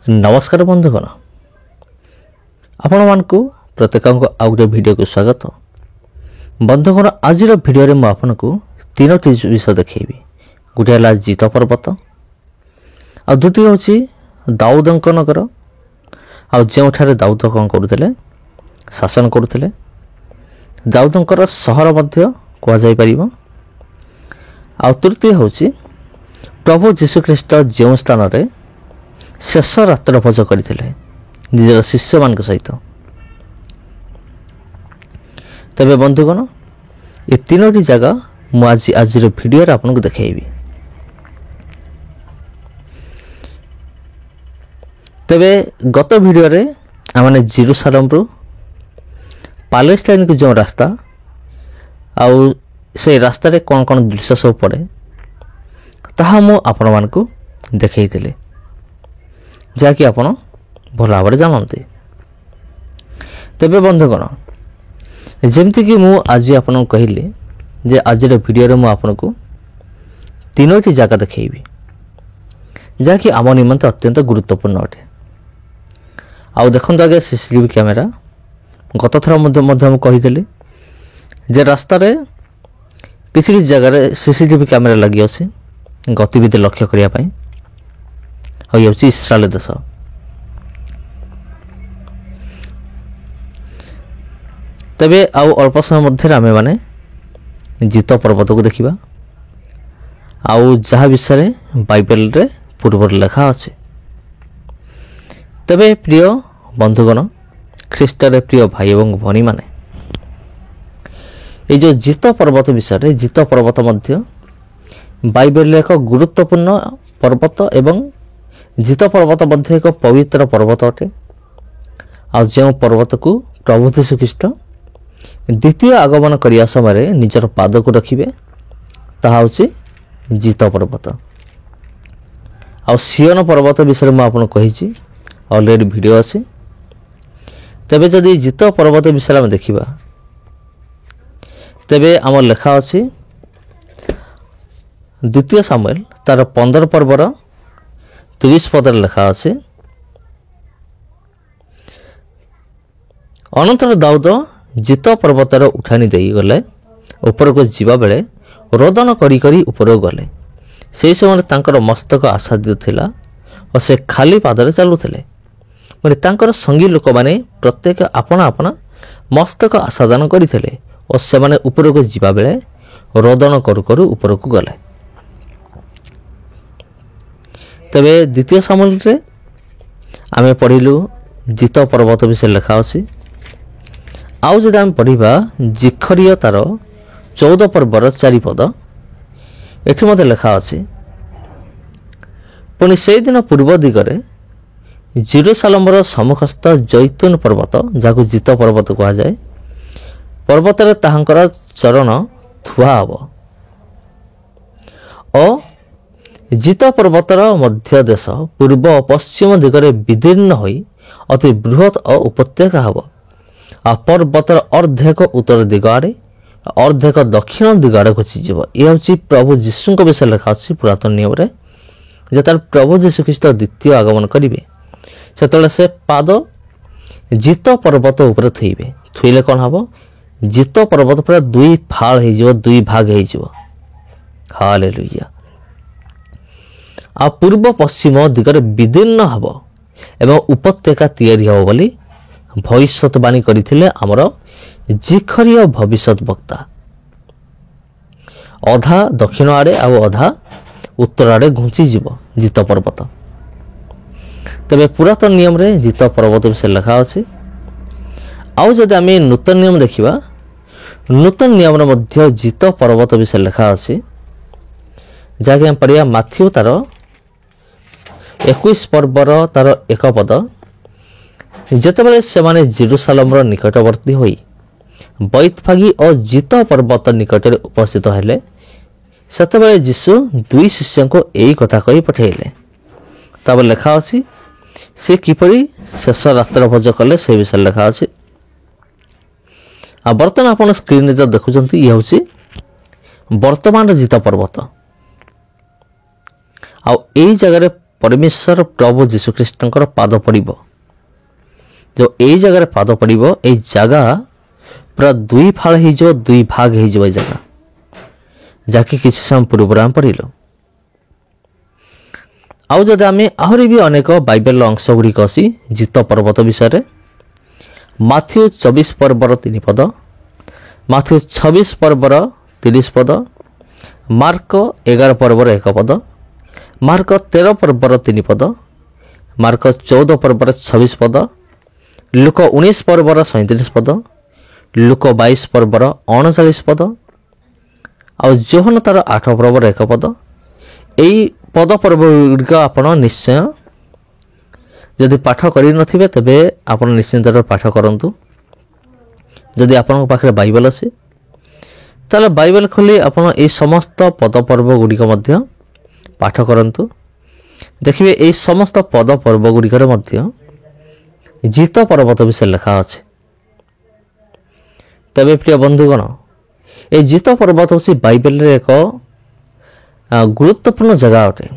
नमस्कार बंधुगण आपण मानकु प्रत्येक आउ गोटे वीडियो को स्वागत। बंधुगण आज वीडियो में आपको तीनोटी विषय देखी। गोटे है जित पर्वत, आ दुटी हूँ दाऊदंक नगर आउठारे दाऊद कौन करुले शासन करुले दाऊदंकर सहर कहुपर। आ तृतीय हूँ प्रभु जीशुख्रीष्ट जो स्थान रे शेष रात्र भोज करते निजर शिष्य मान सहित। तेरे बंधुगण ये तीनोटी जगह मुझे आज वीडियो आपको देखी। तेरे गत वीडियो रे आमने जेरूसालेम रु पैलेस्टाइन को जो रास्ता आउ से रास्ता रे कौन कौन दृश्य सब पड़े ताहा मु आपण मानकु देखैथिले, जाकि आपण भल भाव जानते। तेबे बंधुगण जमती कि मु आज आपन कहली जे आज वीडियो रे मु आपनको तीनोटी जगह देखैबी जाकि आम निमंत अत्यंत गुरुत्वपूर्ण अटे। आउ देखंतु आगे सीसीटीवी कैमेरा गत थर मु कही जे रास्ता रे किसी जगह रे सीसीटीवी कैमेरा लगी अछि गतिविधि लक्ष्य करिया पई। और ये इस्राएल देश। तेबे आउ अल्प समय मध्य आमे माने जित पर्वत को देखिबा आउ जहा विषय बाइबल रे पूर्व लेखा अछि। तेबे प्रिय बंधुगण ख्रीष्ट रे प्रिय भाई एवं भनी माने ये जो जित पर्वत विषय जित पर्वत मध्य बाइबल एक गुरुत्वपूर्ण पर्वत एवं जित पर्वत मध्य एक पवित्र पर्वत अटे। आ जो पर्वत को प्रभु यीशुख्रीष्ट द्वितीय आगमन करिया समय निजर पाद को रखिबे ताहा होछि जित पर्वत। आ सियन पर्वत विषय मैं आपको कही ऑलरेडी वीडियो अच्छे। तेबे जदि जित पर्वत विषय में देखिबा तेबे आम लेखा अच्छी द्वितीय सामुएल तार 15 पर्वर 30 पदर लेखा अच्छे। अनंतर दाऊद जित पर्वतर उठानी दे गले ऊपर को जीवा बेले रोदन करी करी ऊपर गले। से समय तांकर मस्तक आच्छादित थिला और से खाली पादरे चलुथिले। माने तांकर संगी लोक माने प्रत्येक आपना आपना मस्तक आच्छादन करिथिले और से माने ऊपर को जीवा बेले रोदन करू करू ऊपर को गले। तेबे द्वितीय सामुएल रे आमे पढ़िलु जित पर्वत विषय लेखा अछि। आउ जदि आम पढ़िबा जिखरिय तार 14 पर्वर 4 पद एठी मते लेखा अछि। पुनि से दिन पूर्व दिगरे जेरूसालेम सम्मुखस्थ जैतून पर्वत जाकु जित पर्वत कहा जाए पर्वत रे ताहांकर चरण थुआ हबो। और जित पर्वतर मध्य देश पूर्व और पश्चिम दिगरे विदीर्ण होई अति बृहत और उपत्यका हब। आ पर्वतर अर्धेक उत्तर दिग आड़े अर्धेक दक्षिण दिग आड़े घुसीज। ये हूँ प्रभु जीशु विषय लेखा अच्छी पुरातन नियम रे जेतार प्रभु जीशुख्रीष्ट द्वितीय आगमन करेंगे से से पाद जित पर्वत उपर थुईबे। थुईले कौन हम जित पर्वत पूरा दुई फाल हो दुई भाग हो। हालेलुया। आ पूर्व पश्चिम दिगरे विदीर्ण हब एवं उपत्यका तैयारी हब बोली भविष्यवाणी करथिले हमर जिखरिय भविष्यत वक्ता। अधा दक्षिण आड़े आ अधा उत्तर आड़े घुंची जीव जित पर्वत। तबे पुरातन नियम रे जित पर्वत विषय लेखा अछि। आउ जदि आमे नूतन नियम देखिबा नूतन नियम रे मध्य जित पर्वत विषय लेखा अछि। जाके हम पढ़िया माथ्यू तार 21 पर्वर तार 1 पद जेतेबेले से माने जेरूसालेम निकटवर्ती होई बैतफागी और जित पर्वत निकट उपस्थित हेले सेतेबेले यीशु दुई शिष्य को यही कथा कही पठेले। तब लेखा अछि से किपरि शेष रात्र भोज कले से विषय लेखा अछि। आ बर्तमान आपण स्क्रीन रे जो देखुचंती ये होछि वर्तमान जित पर्वत। आ यही जगह परमेश्वर प्रभु जीशुख्रीष्टर पाद पड़ जो यही जगार पाद पड़ यही जगह पूरा दुई फाड़ हो दुई भाग हो जगह जहाँकि किसी समय पूर्व आम पढ़लु आउ जदि आम आहरी भी अनेक बाइबल अंश गुड़िक अच्छी जित पर्वत विषय माथ्यू 24 पर्वर 3 पद माथ्यू 26 पर्वर 30 पद मार्क 11 पर्वर 1 पद मार्क 13 पर्वर 3 पद मार्क 14 पर्वर 26 पद लुक 19 पर्वर 37 पद लुक 22 पर्वर 39 पद आ जोहन तार 8 पर्वर 1 पद यही पद पर्व गुड़िक आप निश्चय जदि पाठ करे तेबे आप निश्चिंत पाठ करूँ जदि आपण पाखे बाइबल अच्छे ताले बाइबल खोली आप समस्त पद पर्व गुड़िक पाठ करूँ देखिए यही समस्त पद पर्व गुड़िकर जित पर्वत विषय लिखा अच्छे तबे प्रिय बंधुगण ये जित पर्वत हूँ बाइबल रे एक गुरुत्वपूर्ण जगह अटे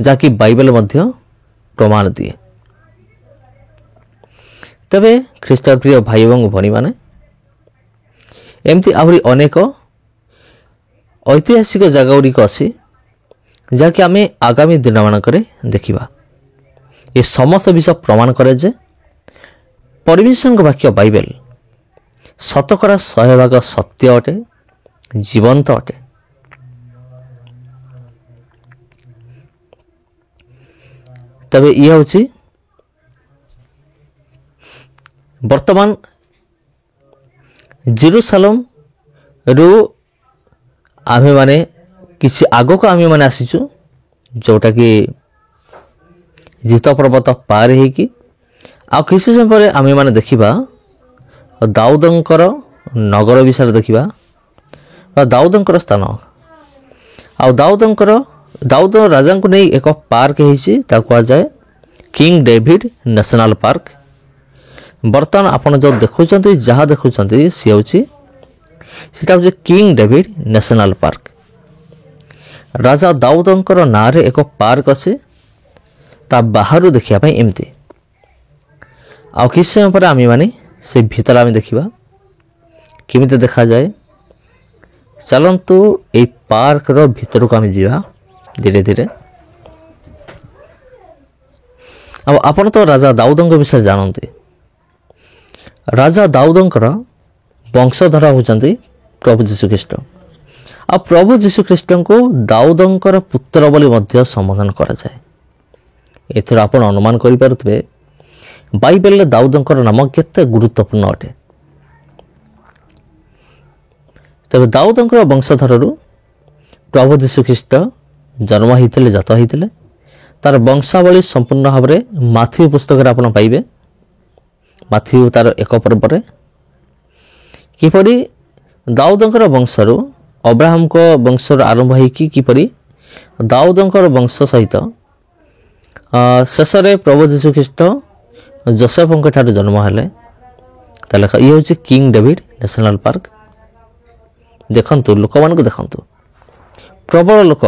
जहाँकि बाइबल प्रमाण दिए तबे ख्रीष्ट प्रिय भाई एवं भणी माने एमती आहरी अनेक ऐतिहासिक जगह गुड़िक अच्छी जहाँकि आम आगामी दिन मानक देखा ये समस्त विषय प्रमाण करे जे परमेश्वर वाक्य बाइबल शतकड़ा 100% सत्य अटे जीवंत अटे तबे ये हूँ वर्तमान जेरूसालेम रु आमे माने किसी आग को आमे माने आसीचु जोटा कि जित पर्वत पार होगी आ किसी समय पर आमे माने देखिबा दाऊदंकर नगर विषय देखिबा दाऊदंकर स्थान आ दाऊद राजा को नहीं एक पार्क कह जाए किंग डेविड नेशनल पार्क बर्तमान आपन जो देखुं जहाँ देखुं सी हूँ किंग डेविड नेशनल पार्क राजा दाऊदंकर ना रे एक पार्क अच्छे ता बाहर देखा एमती आ किसी समय पर आम माने से भीतर आम देखा केमी देखा जाए चलतु ये पार्क रो भीतर को आम जा धीरे धीरे अब आपण तो राजा दाऊदंक विषय जानते राजा दाऊदंकर वंशधर होती प्रभु जीशुख्रीष्ट आ प्रभु जीशुख्रीष्ट को दाऊदंकर पुत्र बोली संबोधन करा जाए एथर आपण अनुमान करि पारुथबे बाइबल रे दाऊदंकर नाम केते गुरुत्वपूर्ण अटे तबे दाऊदंकर वंशधर प्रभु जीशुख्रीष्ट जन्म होते जात होते तार वंशावली संपूर्ण भाव में माथ्यू पुस्तक आप पाइबे माथ्यू तार 1 पर्व किपरि दाऊदंकर वंशरू अब्राहम को वंशर आरंभ होगी किपरि दाऊदंकर वंश सहित शेष में प्रभु जीशुख्रीष्ट जोसेफ ठार जन्म हेले ये हूँ किंग डेविड नेशनल पार्क देखंतु लोक मान देखंतु प्रबल लोक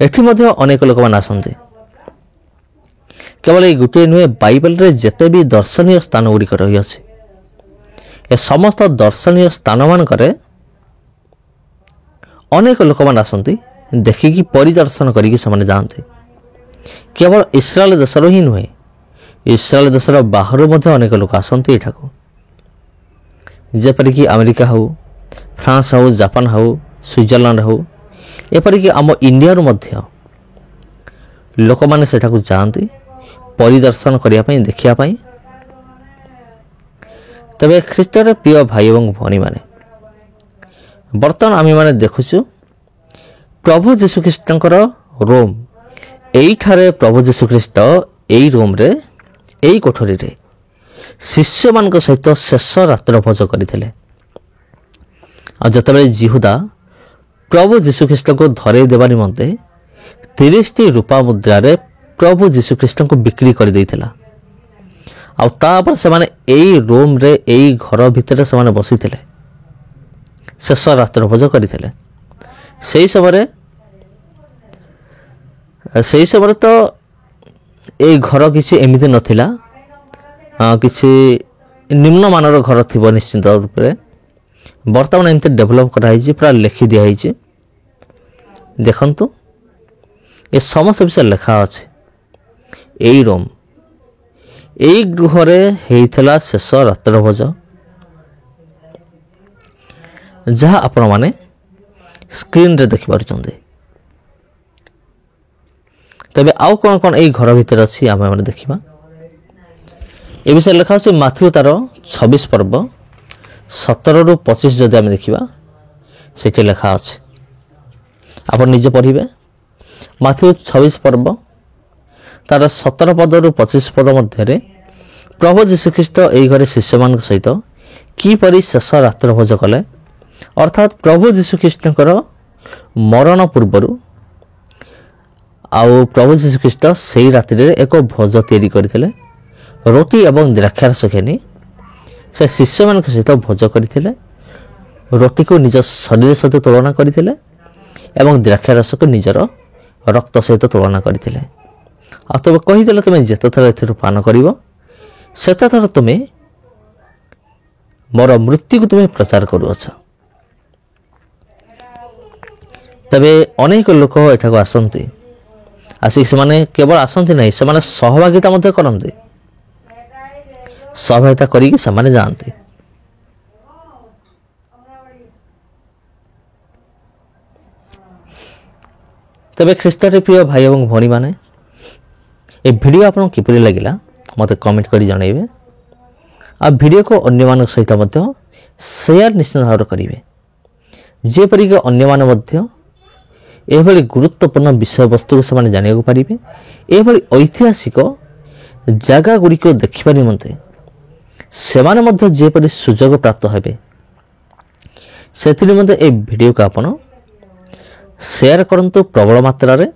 एठी मध्य अनेक लोक मान आसंती केवल ये गोटे नुहे बाइबल रे जेते भी दर्शनीय स्थान गुड़िक रही अछि ए समस्त दर्शनीय स्थान मानकरे अनेक लोक मान आसंती देखिकी परिदर्शन करिकी समाने जानते केवल इस्राएल देशर ही नुहे इस्राएल देशर बाहर मध्य अनेक लोक आसंती एठाको जेपरिकी अमेरिका हो फ्रांस हो जापान हो स्विट्जरलैंड हो एपरिकी आम इंडिया मध्य लोक माने सेठाको जाती परिदर्शन करने देखापी तबे ख्रीष्टर प्रिय भाई और भनी माने बर्तमान आम माने देखुचु प्रभु जीशुख्रीष्टर रोम यही प्रभु जीशुख्रीष्ट यही रोम रे यही कोठरी रे शिष्य मान सहित शेष रात्र भोज करते जिते जिहुदा प्रभु जीशुख्रीष्ट को धरई देवा निमंते 30 रूपा मुद्रा रे प्रभु जीशुख्रीष्ट को बिक्री कर देइथिला आपर से माने एई रोम रे एई घर भितर से माने बसीथिले शेष रात्र भोज करते से समय ସେହି ସମୟରେ ତ ଏଇ ଘର କିଛି ଏମିତି ନଥିଲା, କିଛି ନିମ୍ନମାନର ଘର ଥିବ ନିଶ୍ଚିନ୍ତ ରୂପରେ। ବର୍ତ୍ତମାନ ଏମିତି ଡେଭଲପ୍ କରାହେଇଛି, ପୁରା ଲେଖି ଦିଆହେଇଛି। ଦେଖନ୍ତୁ ଏ ସମସ୍ତ ବିଷୟ ଲେଖା ଅଛି। ଏଇ ରୁମ୍, ଏଇ ଗୃହରେ ହେଇଥିଲା ଶେଷ ରାତ୍ରଭୋଜ, ଯାହା ଆପଣମାନେ ସ୍କ୍ରିନ୍ରେ ଦେଖିପାରୁଛନ୍ତି। ତେବେ ଆଉ କ'ଣ କ'ଣ ଏଇ ଘର ଭିତରେ ଅଛି ଆମେମାନେ ଦେଖିବା। ଏ ବିଷୟରେ ଲେଖା ଅଛି ମାଥ୍ୟୁ ତାର 26 ପର୍ବ 17ରୁ 25। ଯଦି ଆମେ ଦେଖିବା ସେଠି ଲେଖା ଅଛି, ଆପଣ ନିଜେ ପଢ଼ିବେ। ମାଥ୍ୟୁ 26 ପର୍ବ ତାର 17 ପଦରୁ 25 ପଦ ମଧ୍ୟରେ ପ୍ରଭୁ ଯୀଶୁଖ୍ରୀଷ୍ଟ ଏହି ଘରେ ଶିଷ୍ୟମାନଙ୍କ ସହିତ କିପରି ଶେଷ ରାତ୍ରଭୋଜ କଲେ, ଅର୍ଥାତ୍ ପ୍ରଭୁ ଯୀଶୁଖ୍ରୀଷ୍ଟଙ୍କର ମରଣ ପୂର୍ବରୁ ଆଉ ପ୍ରଭୁ ଯୀଶୁଖ୍ରୀଷ୍ଟ ସେହି ରାତ୍ରିରେ ଏକ ଭୋଜ ତିଆରି କରିଥିଲେ। ରୁଟି ଏବଂ ଦ୍ରାକ୍ଷାରସ ଘେନି ସେ ଶିଷ୍ୟମାନଙ୍କ ସହିତ ଭୋଜ କରିଥିଲେ। ରୁଟିକୁ ନିଜ ଶରୀର ସହିତ ତୁଳନା କରିଥିଲେ ଏବଂ ଦ୍ରାକ୍ଷାରସକୁ ନିଜର ରକ୍ତ ସହିତ ତୁଳନା କରିଥିଲେ। ଆଉ ତେବେ କହିଥିଲେ, ତୁମେ ଯେତେଥର ଏଥିରୁ ପାନ କରିବ ସେତେଥର ତୁମେ ମୋର ମୃତ୍ୟୁକୁ ତୁମେ ପ୍ରଚାର କରୁଅଛ। ତେବେ ଅନେକ ଲୋକ ଏଠାକୁ ଆସନ୍ତି, ଆସିକି ସେମାନେ କେବଳ ଆସନ୍ତି ନାହିଁ, ସେମାନେ ସହଭାଗିତା ମଧ୍ୟ କରନ୍ତି। ସହଭାଗିତା କରିକି ସେମାନେ ଯାଆନ୍ତି। ତେବେ ଖ୍ରୀଷ୍ଟରେ ପ୍ରିୟ ଭାଇ ଏବଂ ଭଉଣୀମାନେ, ଏ ଭିଡ଼ିଓ ଆପଣଙ୍କୁ କିପରି ଲାଗିଲା ମୋତେ କମେଣ୍ଟ କରି ଜଣାଇବେ। ଆଉ ଭିଡ଼ିଓକୁ ଅନ୍ୟମାନଙ୍କ ସହିତ ମଧ୍ୟ ସେୟାର ନିଶ୍ଚିତ ଭାବରେ କରିବେ, ଯେପରିକି ଅନ୍ୟମାନେ ମଧ୍ୟ ଏଭଳି ଗୁରୁତ୍ୱପୂର୍ଣ୍ଣ ବିଷୟବସ୍ତୁକୁ ସେମାନେ ଜାଣିବାକୁ ପାରିବେ। ଏଭଳି ଐତିହାସିକ ଜାଗା ଗୁଡ଼ିକୁ ଦେଖିବା ନିମନ୍ତେ ସେମାନେ ମଧ୍ୟ ଯେପରି ସୁଯୋଗ ପ୍ରାପ୍ତ ହେବେ, ସେଥି ନିମନ୍ତେ ଏହି ଭିଡ଼ିଓକୁ ଆପଣ ସେୟାର କରନ୍ତୁ ପ୍ରବଳ ମାତ୍ରାରେ,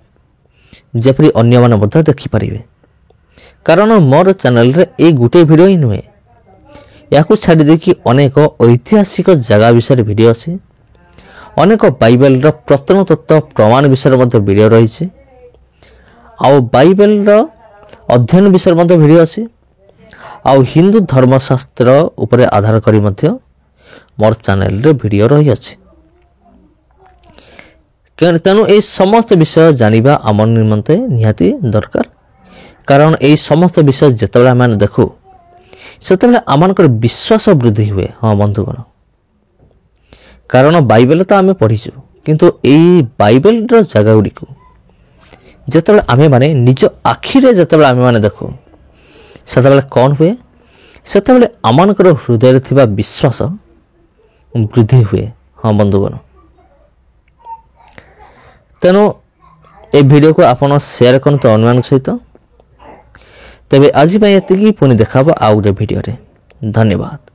ଯେପରି ଅନ୍ୟମାନେ ମଧ୍ୟ ଦେଖିପାରିବେ। କାରଣ ମୋର ଚ୍ୟାନେଲରେ ଏଇ ଗୋଟିଏ ଭିଡ଼ିଓ ହିଁ ନୁହେଁ, ଏହାକୁ ଛାଡ଼ି ଦେଇକି ଅନେକ ଐତିହାସିକ ଜାଗା ବିଷୟରେ ଭିଡ଼ିଓ ଅଛି, ଅନେକ ବାଇବେଲର ପ୍ରତ୍ନତତ୍ତ୍ୱ ପ୍ରମାଣ ବିଷୟରେ ମଧ୍ୟ ଭିଡ଼ିଓ ରହିଛି, ଆଉ ବାଇବେଲର ଅଧ୍ୟୟନ ବିଷୟରେ ମଧ୍ୟ ଭିଡ଼ିଓ ଅଛି, ଆଉ ହିନ୍ଦୁ ଧର୍ମଶାସ୍ତ୍ର ଉପରେ ଆଧାର କରି ମଧ୍ୟ ମୋର ଚ୍ୟାନେଲରେ ଭିଡ଼ିଓ ରହିଅଛି। ତେଣୁ ଏହି ସମସ୍ତ ବିଷୟ ଜାଣିବା ଆମ ନିମନ୍ତେ ନିହାତି ଦରକାର। କାରଣ ଏହି ସମସ୍ତ ବିଷୟ ଯେତେବେଳେ ଆମେ ଦେଖୁ ସେତେବେଳେ ଆମମାନଙ୍କର ବିଶ୍ୱାସ ବୃଦ୍ଧି ହୁଏ। ହଁ ବନ୍ଧୁଗଣ, କାରଣ ବାଇବେଲ ତ ଆମେ ପଢ଼ିଛୁ, କିନ୍ତୁ ଏଇ ବାଇବେଲର ଜାଗା ଗୁଡ଼ିକୁ ଯେତେବେଳେ ଆମେମାନେ ନିଜ ଆଖିରେ ଯେତେବେଳେ ଆମେମାନେ ଦେଖୁ ସେତେବେଳେ କ'ଣ ହୁଏ, ସେତେବେଳେ ଆମମାନଙ୍କର ହୃଦୟରେ ଥିବା ବିଶ୍ୱାସ ବୃଦ୍ଧି ହୁଏ। ହଁ ବନ୍ଧୁଗଣ, ତେଣୁ ଏ ଭିଡ଼ିଓକୁ ଆପଣ ସେୟାର କରନ୍ତୁ ଅନ୍ୟମାନଙ୍କ ସହିତ। ତେବେ ଆଜି ପାଇଁ ଏତିକି, ପୁଣି ଦେଖା ହେବ ଆଉ ଗୋଟେ ଭିଡ଼ିଓରେ। ଧନ୍ୟବାଦ।